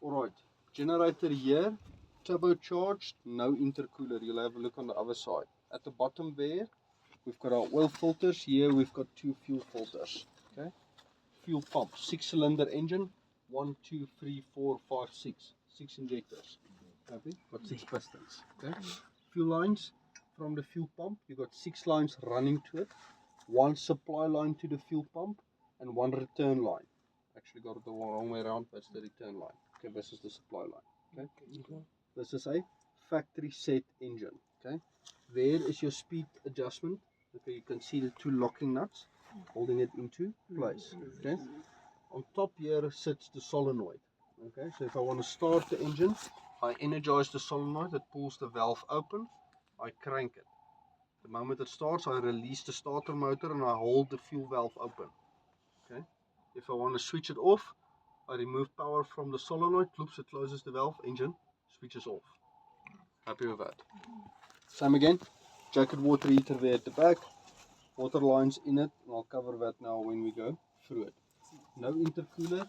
Alright, generator here, turbocharged, no intercooler. You'll have a look on the other side. At the bottom there, we've got our oil filters. Here we've got 2 fuel filters. Okay, fuel pump, 6-cylinder engine, 1, 2, 3, 4, 5, 6. 6 injectors. Happy? Got 6 pistons. Okay, fuel lines from the fuel pump. You've got 6 lines running to it. 1 supply line to the fuel pump and 1 return line. Actually got it the wrong way around. That's the return line. Okay, this is the supply line. Okay. This is a factory set engine. Okay. There is your speed adjustment. Okay, you can see the 2 locking nuts holding it into place. Okay. On top here sits the solenoid. Okay, so if I want to start the engine, I energize the solenoid that pulls the valve open. I crank it. The moment it starts, I release the starter motor and I hold the fuel valve open. Okay. If I want to switch it off, I remove power from the solenoid, loops, it closes the valve, engine switches off. Happy with that? Same again, jacket water heater there at the back, water lines in it, and I'll cover that now when we go through it. No intercooler.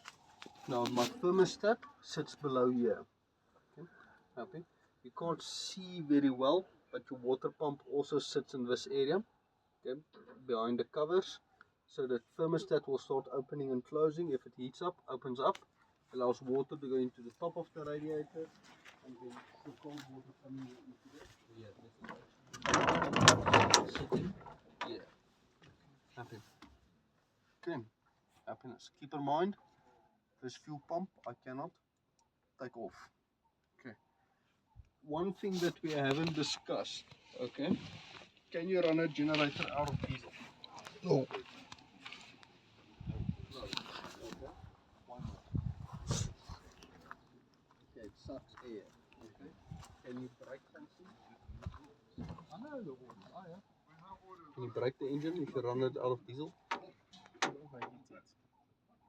Now my thermostat sits below here. Okay. Happy? You can't see very well, but your water pump also sits in this area. Okay, behind the covers, so the thermostat will start opening and closing. If it heats up, opens up, allows water to go into the top of the radiator, and then the cold water coming into the sitting here. Happy. Okay, happiness. Keep in mind, this fuel pump I cannot take off. Okay. One thing that we haven't discussed. Okay, can you run a generator out of diesel? No. It sucks air. Okay. Can you break something? Can you break the engine if you run it out of diesel?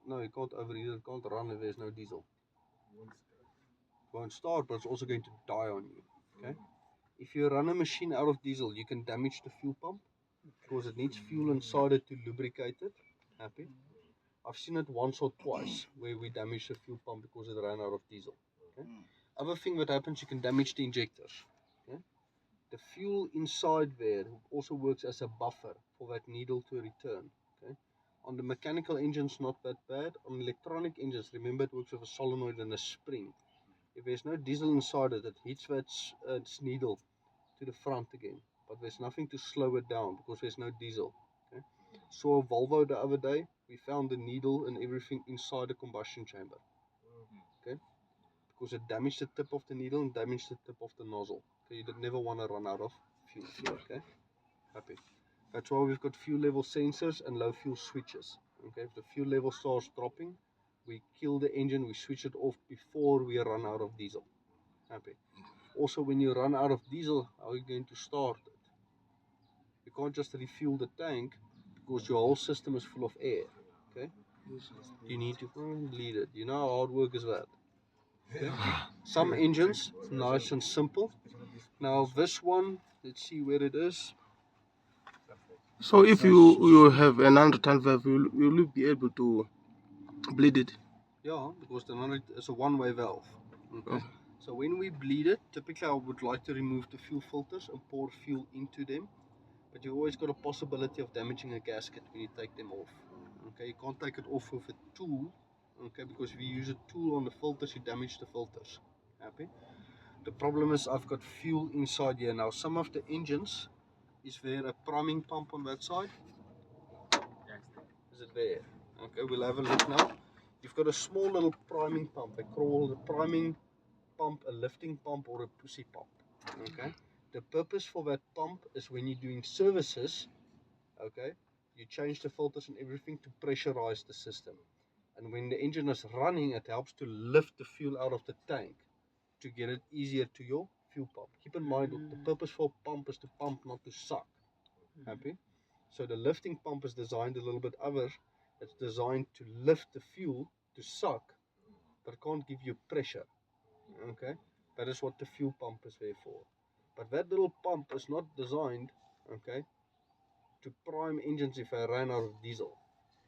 No, you can't overheat it. It can't run if there's no diesel. It won't start, but it's also going to die on you. Okay. If you run a machine out of diesel, you can damage the fuel pump because it needs fuel inside it to lubricate it. Happy? I've seen it once or twice where we damaged the fuel pump because it ran out of diesel. Okay. Other thing that happens, you can damage the injectors. Okay. The fuel inside there also works as a buffer for that needle to return. Okay. On the mechanical engines, not that bad. On electronic engines, remember it works with a solenoid and a spring. If there's no diesel inside it, it hits that needle to the front again. But there's nothing to slow it down because there's no diesel. Okay. Saw a Volvo the other day. We found the needle and everything inside the combustion chamber. Okay. Because it damaged the tip of the needle and damaged the tip of the nozzle. Okay. You never want to run out of fuel. Okay. Happy. That's why we've got fuel level sensors and low fuel switches. Okay. If the fuel level starts dropping, we kill the engine, we switch it off before we run out of diesel. Happy. Also, when you run out of diesel, how are you going to start it? You can't just refuel the tank because your whole system is full of air. Okay? You need to bleed it. You know how hard work is that? Okay? Some engines, nice and simple. Now this one, let's see where it is. So if you have an 100-ton valve, will you be able to bleed it? Yeah, because the 100 is a one-way valve. Okay. Oh. So when we bleed it, typically I would like to remove the fuel filters and pour fuel into them. But you've always got a possibility of damaging a gasket when you take them off. Okay, you can't take it off with a tool. Okay, because if you use a tool on the filters, you damage the filters. Happy? The problem is I've got fuel inside here. Now some of the engines, is there a priming pump on that side? Is it there? Okay, we'll have a look now. You've got a small little priming pump. They call a priming pump a lifting pump or a pussy pump. Okay. The purpose for that pump is when you're doing services, okay, you change the filters and everything to pressurize the system. And when the engine is running, it helps to lift the fuel out of the tank to get it easier to your fuel pump. Keep in mind, the purpose for a pump is to pump, not to suck. Happy? So the lifting pump is designed a little bit other. It's designed to lift the fuel to suck, but it can't give you pressure. Okay? That is what the fuel pump is there for. But that little pump is not designed, okay, to prime engines if I ran out of diesel.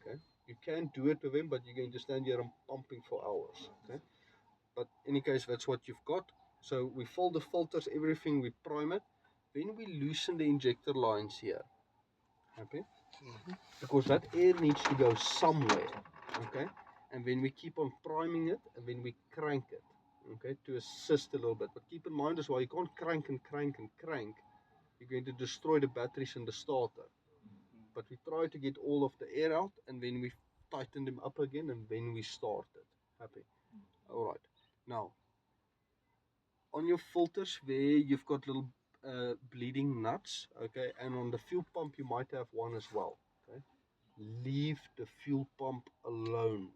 Okay? You can do it with them, but you're going to stand here and pumping for hours. Okay? but in any case, that's what you've got. So we fill the filters, everything, we prime it. Then we loosen the injector lines here. Happy? Because that air needs to go somewhere. Okay? And then we keep on priming it, and then we crank it. Okay? To assist a little bit. But keep in mind as well, you can't crank and crank and crank. You're going to destroy the batteries in the starter. But we try to get all of the air out, and then we tighten them up again, and then we start it. Happy? Alright. Now, on your filters where you've got little bleeding nuts, okay, and on the fuel pump you might have one as well, okay. Leave the fuel pump alone,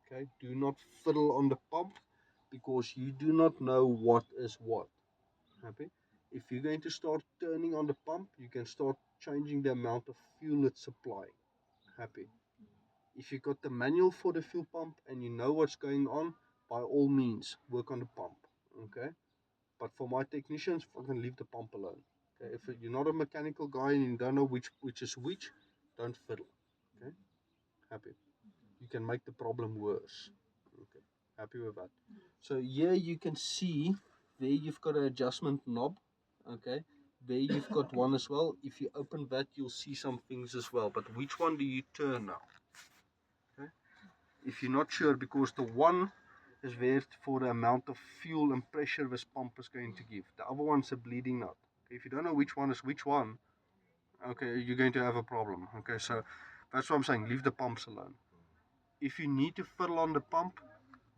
okay. Do not fiddle on the pump because you do not know what is what. Happy? If you're going to start turning on the pump, you can start changing the amount of fuel it's supplying. Happy? If you got the manual for the fuel pump and you know what's going on, by all means work on the pump, okay. But for my technicians, fucking leave the pump alone. Okay, if you're not a mechanical guy and you don't know which is which, don't fiddle. Okay, happy. You can make the problem worse. Okay, happy with that. So here you can see there you've got an adjustment knob. Okay, there you've got one as well. If you open that, you'll see some things as well. But which one do you turn now? Okay, if you're not sure, because the one is there for the amount of fuel and pressure this pump is going to give. The other one's a bleeding nut. Okay, if you don't know which one is which one, okay, you're going to have a problem. Okay, so that's what I'm saying, leave the pumps alone. If you need to fiddle on the pump,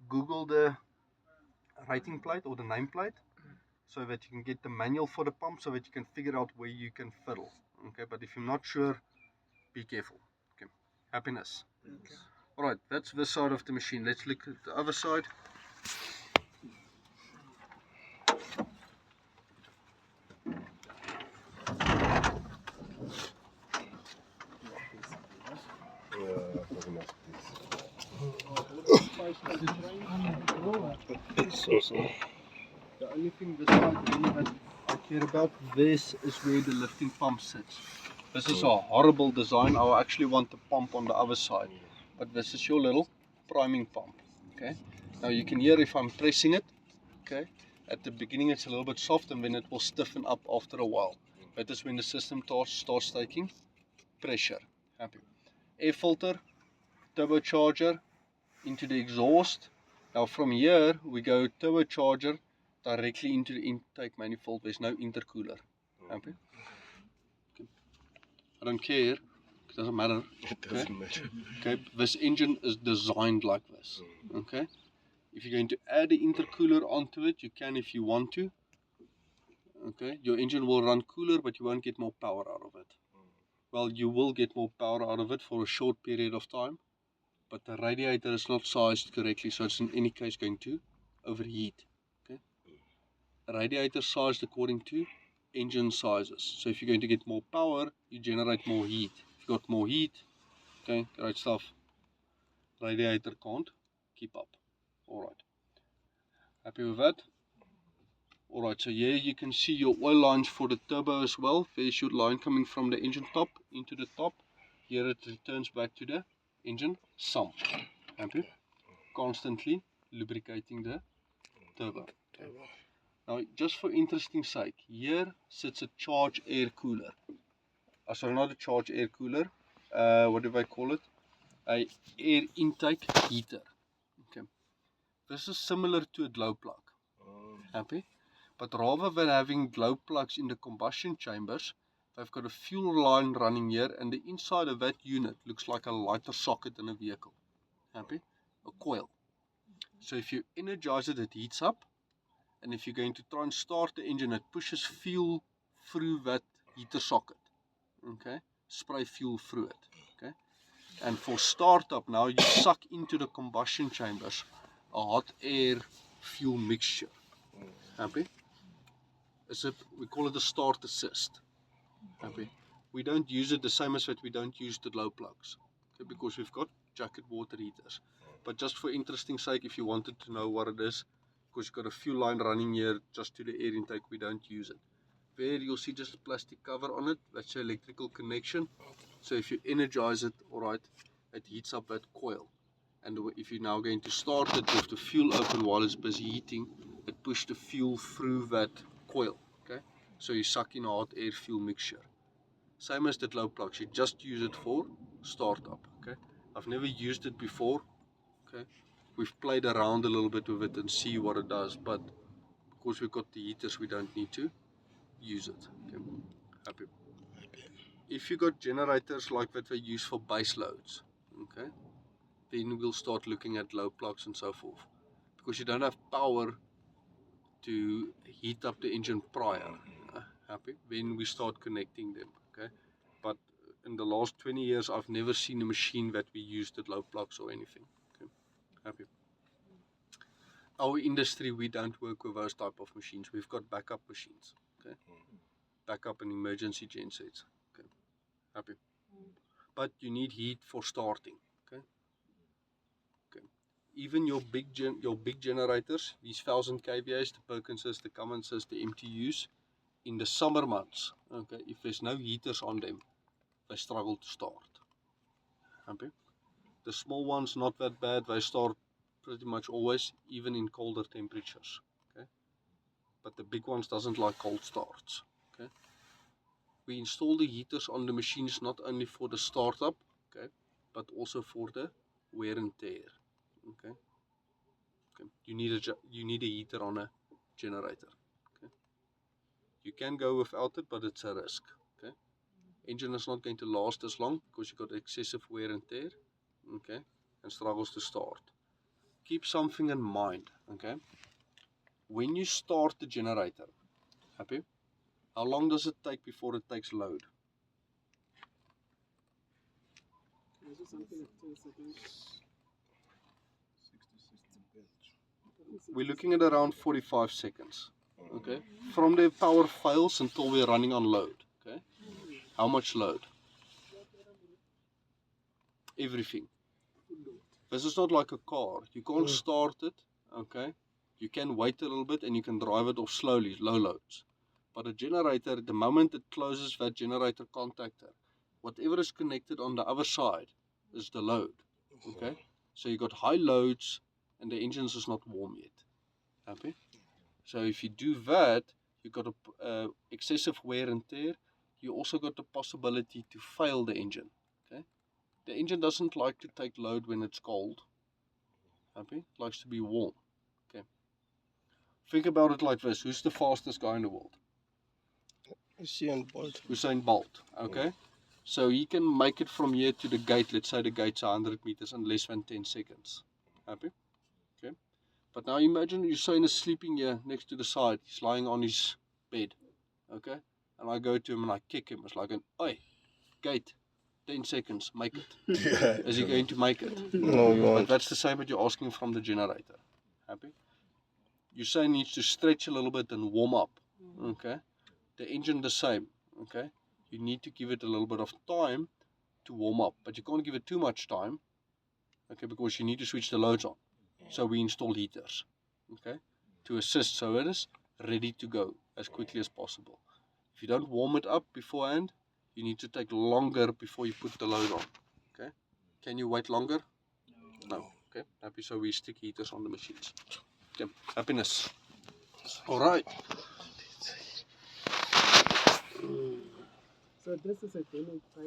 Google the rating plate or the nameplate so that you can get the manual for the pump so that you can figure out where you can fiddle. Okay, but if you're not sure, be careful. Okay, happiness. Okay. Alright, that's this side of the machine. Let's look at the other side. The only thing this side really that I care about, this is where the lifting pump sits. This is a horrible design. I actually want the pump on the other side. But this is your little priming pump. Okay. Now you can hear if I'm pressing it, okay, at the beginning it's a little bit soft and then it will stiffen up after a while. That is when the system starts taking pressure. Happy. Air filter, turbocharger, into the exhaust. Now from here we go turbocharger directly into the intake manifold. There's no intercooler. Happy? Okay. I don't care. It doesn't matter. It doesn't matter. Okay. This engine is designed like this. Okay. If you're going to add the intercooler onto it, you can if you want to. Okay. Your engine will run cooler, but you won't get more power out of it. Well, you will get more power out of it for a short period of time. But the radiator is not sized correctly, so it's in any case going to overheat. Okay, radiator sized according to engine sizes. So if you're going to get more power, you generate more heat. If you've got more heat, okay, great stuff. Radiator can't keep up. Alright, happy with that? Alright, so here you can see your oil lines for the turbo as well. There's your line coming from the engine top into the top. Here it returns back to the engine sump. Happy? Constantly lubricating the turbo. Now, just for interesting sake, here sits a charge air cooler. Sorry, not a charge air cooler. What do I call it? A air intake heater. Okay. This is similar to a glow plug. Happy? But rather than having glow plugs in the combustion chambers, they've got a fuel line running here, and the inside of that unit looks like a lighter socket in a vehicle. Happy? A coil. So if you energize it, it heats up, and if you're going to try and start the engine, it pushes fuel through that heater socket. Okay, spray fuel through it. Okay, and for startup now, you suck into the combustion chambers a hot air fuel mixture. Happy? We call it a start assist. Happy? We don't use it the same as that we don't use the glow plugs. Okay, because we've got jacket water heaters. But just for interesting sake, if you wanted to know what it is, because you've got a fuel line running here just to the air intake, we don't use it. There you'll see just a plastic cover on it. That's your electrical connection. So if you energize it, alright, it heats up that coil. And if you're now going to start it with the fuel open while it's busy heating, it pushes the fuel through that coil. Okay, so you suck in a hot air fuel mixture. Same as the glow plugs, you just use it for startup. Okay, I've never used it before. Okay, we've played around a little bit with it and see what it does, but because we've got the heaters, we don't need to use it. Okay, happy. If you got generators like that we use for base loads, okay, then we'll start looking at glow plugs and so forth, because you don't have power to heat up the engine prior. Happy? Then we start connecting them. Okay, but in the last 20 years, I've never seen a machine that we used at glow plugs or anything. Okay, happy. Our industry, we don't work with those type of machines. We've got backup machines. Okay, backup and emergency gensets. Okay, happy. But you need heat for starting. Okay. Okay. Even your big generators, these 1000 kVAs, the Perkinses, the Cumminses, the MTUs, in the summer months, okay, if there's no heaters on them, they struggle to start. Okay. The small ones, not that bad. They start pretty much always, even in colder temperatures. Okay. But the big ones doesn't like cold starts. Okay. We install the heaters on the machines not only for the startup, okay, but also for the wear and tear. Okay. Okay. You need a heater on a generator. Okay. You can go without it, but it's a risk. Okay. Engine is not going to last as long because you got excessive wear and tear. Okay, and struggles to start. Keep something in mind. Okay. When you start the generator, happy? How long does it take before it takes load? We're looking at around 45 seconds. Okay. From the power fails until we're running on load. Okay. How much load? Everything. This is not like a car. You can't start it. Okay. You can wait a little bit and you can drive it off slowly, low loads. But a generator, the moment it closes that generator contactor, whatever is connected on the other side is the load. Okay. So you got high loads and the engine is not warm yet. Happy? So if you do that, you got a excessive wear and tear. You also got the possibility to fail the engine. Okay. The engine doesn't like to take load when it's cold. Happy? It likes to be warm. Okay. Think about it like this. Who's the fastest guy in the world? Usain Bolt. Usain Bolt. Okay. So he can make it from here to the gate. Let's say the gate's 100 meters in less than 10 seconds. Happy? Okay. But now imagine Usain is sleeping here next to the side. He's lying on his bed. Okay. And I go to him and I kick him. It's like an, oi, gate. 10 seconds, make it. Yeah. Is he going to make it? No, you But won't. that's the same what you're asking from the generator. Happy? Usain needs to stretch a little bit and warm up. Okay. The engine the same. Okay. You need to give it a little bit of time to warm up, but you can't give it too much time. Okay, because you need to switch the loads on. So we install heaters. Okay, to assist so it is ready to go as quickly as possible. If you don't warm it up beforehand, you need to take longer before you put the load on. Okay, can you wait longer? No. Okay, happy. So we stick heaters on the machines. Okay, happiness. All right. So this is a demo type.